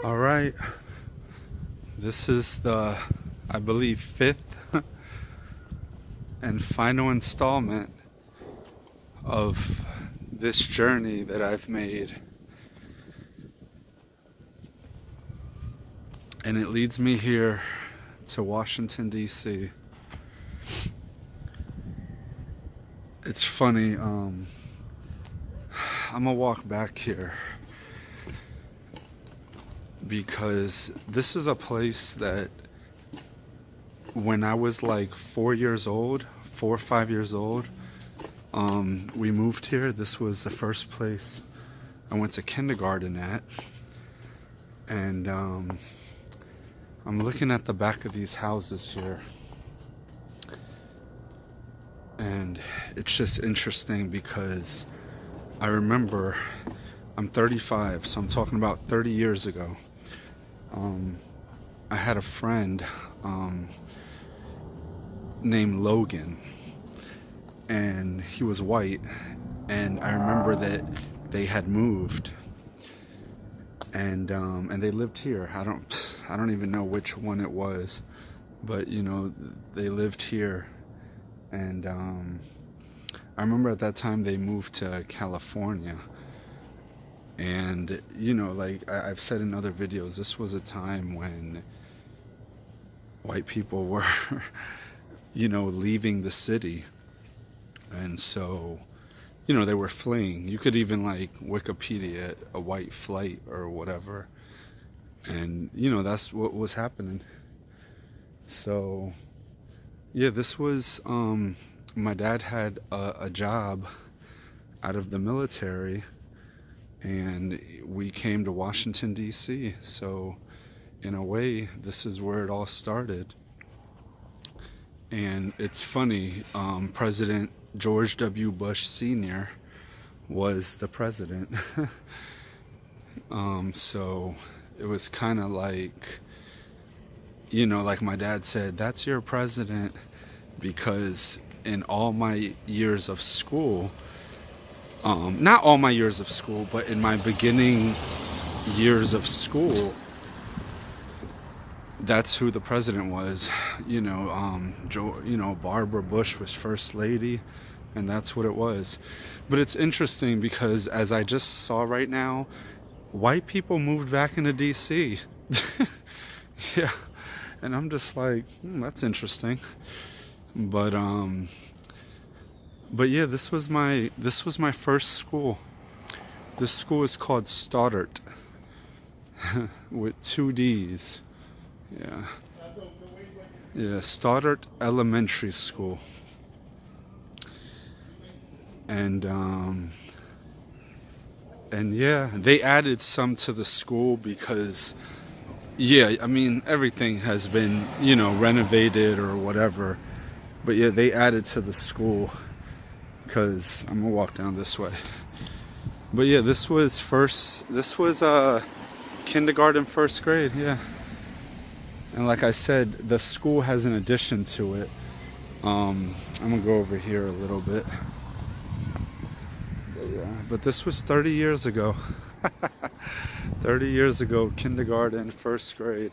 All right, this is the, I believe, fifth and final installment of this journey that I've made. And it leads me here to Washington, D.C. It's funny, I'm gonna walk back here because this is a place that when I was like 4 or 5 years old, we moved here. This was the first place I went to kindergarten at. And I'm looking at the back of these houses here. And it's just interesting because I remember I'm 35, so I'm talking about 30 years ago. I had a friend named Logan, and he was white, and I remember that they had moved, and they lived here. I don't even know which one it was, but they lived here, and I remember at that time they moved to California. And like I've said in other videos, this was a time when white people were leaving the city, and so they were fleeing. You could even like Wikipedia it, a white flight or whatever, and that's what was happening. So yeah, this was my dad had a job out of the military, and we came to Washington, D.C. So in a way, this is where it all started. And it's funny, President George W. Bush Sr. was the president. So it was kind of like, like my dad said, that's your president, because in all my years of school, not all my years of school, but in my beginning years of school, that's who the president was. Barbara Bush was first lady, and that's what it was. But it's interesting because, as I just saw right now, white people moved back into DC. Yeah, and I'm just like, that's interesting. But yeah, this was my first school. This school is called Stoddard with 2 D's. Yeah, Stoddard Elementary School. And yeah, they added some to the school because everything has been renovated or whatever. But yeah, they added to the school because I'm gonna walk down this way. But yeah, this was kindergarten, first grade. Yeah. And like I said, the school has an addition to it. I'm gonna go over here a little bit. But this was 30 years ago. 30 years ago, kindergarten, first grade.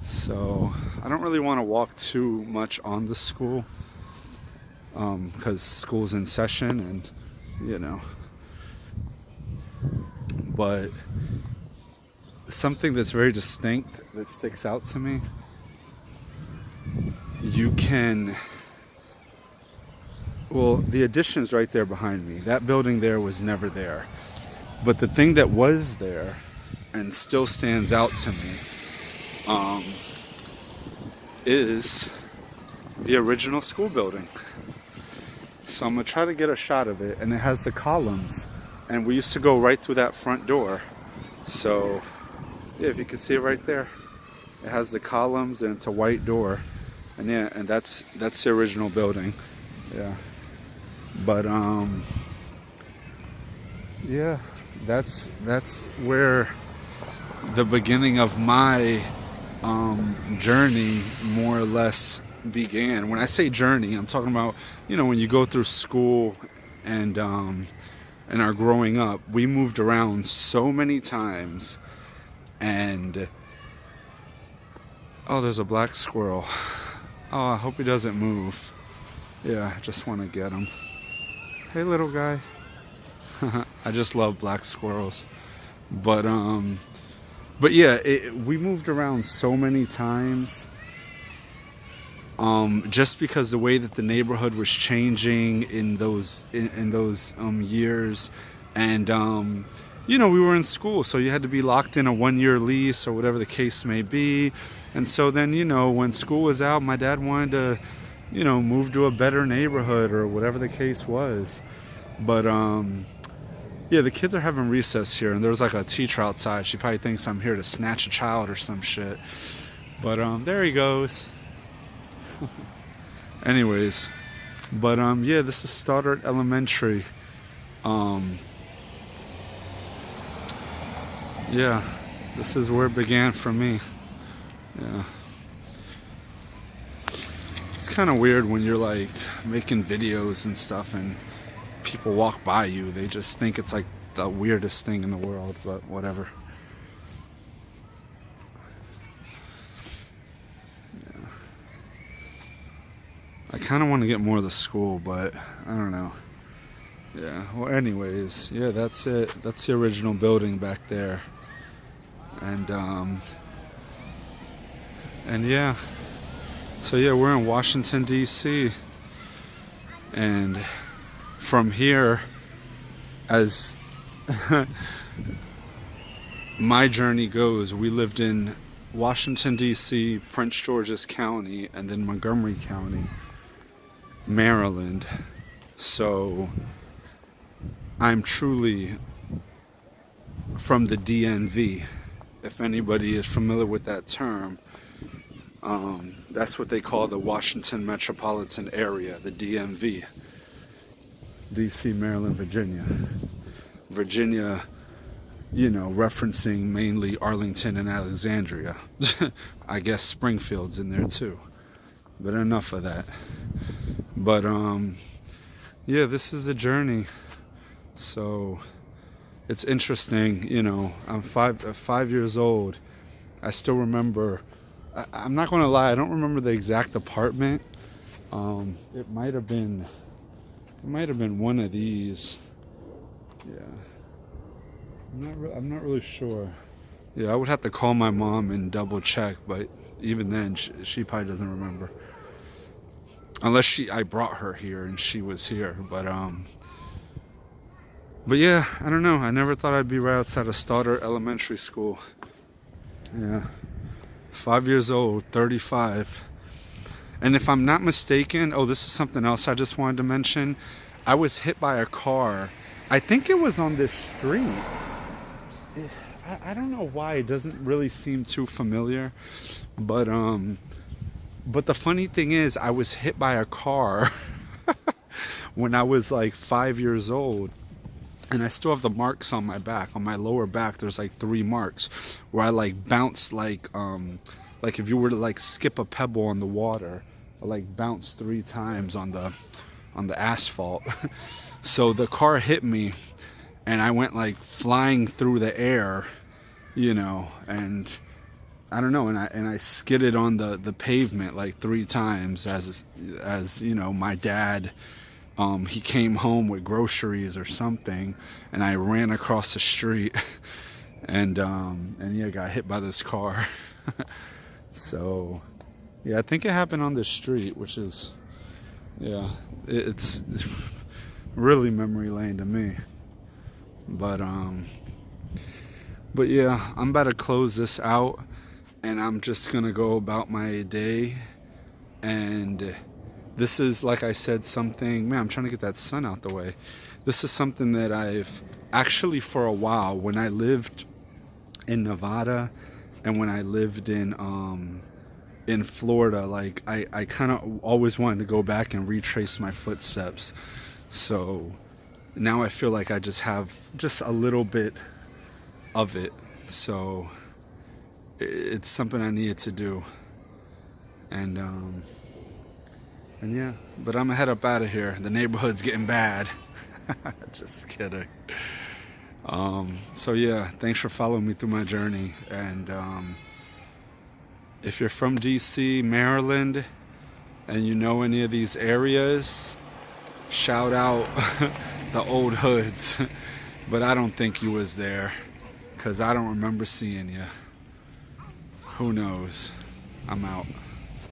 So I don't really want to walk too much on the school, because school's in session, and but something that's very distinct that sticks out to me, the addition's right there behind me. That building there was never there. But the thing that was there and still stands out to me is the original school building. So I'm gonna try to get a shot of it, and it has the columns, and we used to go right through that front door. So yeah, if you can see it right there, it has the columns and it's a white door, and yeah, and that's the original building. Yeah, but yeah, that's where the beginning of my journey more or less began. When I say journey, I'm talking about when you go through school and are growing up. We moved around so many times And oh, there's a black squirrel. Oh, I hope he doesn't move. Yeah, I just want to get him. Hey, little guy. I just love black squirrels. But yeah, we moved around so many times. Just because the way that the neighborhood was changing in those years, and we were in school, so you had to be locked in a 1-year lease or whatever the case may be. And so then, when school was out, my dad wanted to, move to a better neighborhood or whatever the case was. But yeah, the kids are having recess here, and there's like a teacher outside. She probably thinks I'm here to snatch a child or some shit. But there he goes. Anyways, but yeah, this is Stoddard Elementary. Yeah, this is where it began for me. Yeah. It's kind of weird when you're like making videos and stuff and people walk by you. They just think it's like the weirdest thing in the world, but whatever. Yeah. I kind of want to get more of the school, but I don't know. Yeah, well, anyways, yeah, that's it. That's the original building back there. And yeah, so yeah, we're in Washington, D.C. And from here, as my journey goes, we lived in Washington, D.C., Prince George's County, and then Montgomery County, Maryland. So I'm truly from the DMV. If anybody is familiar with that term, that's what they call the Washington metropolitan area, the DMV. DC, Maryland, Virginia. Virginia, referencing mainly Arlington and Alexandria. I guess Springfield's in there too. But enough of that. But yeah, this is a journey. So it's interesting, I'm 5 years old. I still remember, I'm not going to lie, I don't remember the exact apartment. It might have been one of these. Yeah. I'm not really sure. Yeah, I would have to call my mom and double check, but even then she probably doesn't remember. Unless I brought her here and she was here, but yeah, I don't know. I never thought I'd be right outside of Stoddard Elementary School. Yeah. 5 years old, 35. And if I'm not mistaken, this is something else I just wanted to mention. I was hit by a car. I think it was on this street. I don't know why. It doesn't really seem too familiar. But the funny thing is, I was hit by a car when I was like 5 years old. And I still have the marks on my back. On my lower back, there's like 3 marks where I like bounced like if you were to like skip a pebble on the water, I like bounced 3 times on the asphalt. So the car hit me, and I went like flying through the air, and I don't know, and I skidded on the pavement like 3 times as my dad. He came home with groceries or something, and I ran across the street, and yeah, got hit by this car. So, yeah, I think it happened on this street, which is, yeah, it's really memory lane to me. But yeah, I'm about to close this out, and I'm just gonna go about my day. And this is, like I said, something, man, I'm trying to get that sun out the way. This is something that I've actually, for a while, when I lived in Nevada and when I lived in Florida, like I kind of always wanted to go back and retrace my footsteps. So now I feel like I just have just a little bit of it. So it's something I needed to do. And yeah, but I'm gonna head up out of here. The neighborhood's getting bad. Just kidding. So yeah, thanks for following me through my journey. And if you're from DC, Maryland, and you know any of these areas, shout out the old hoods. But I don't think you was there, because I don't remember seeing you. Who knows? I'm out.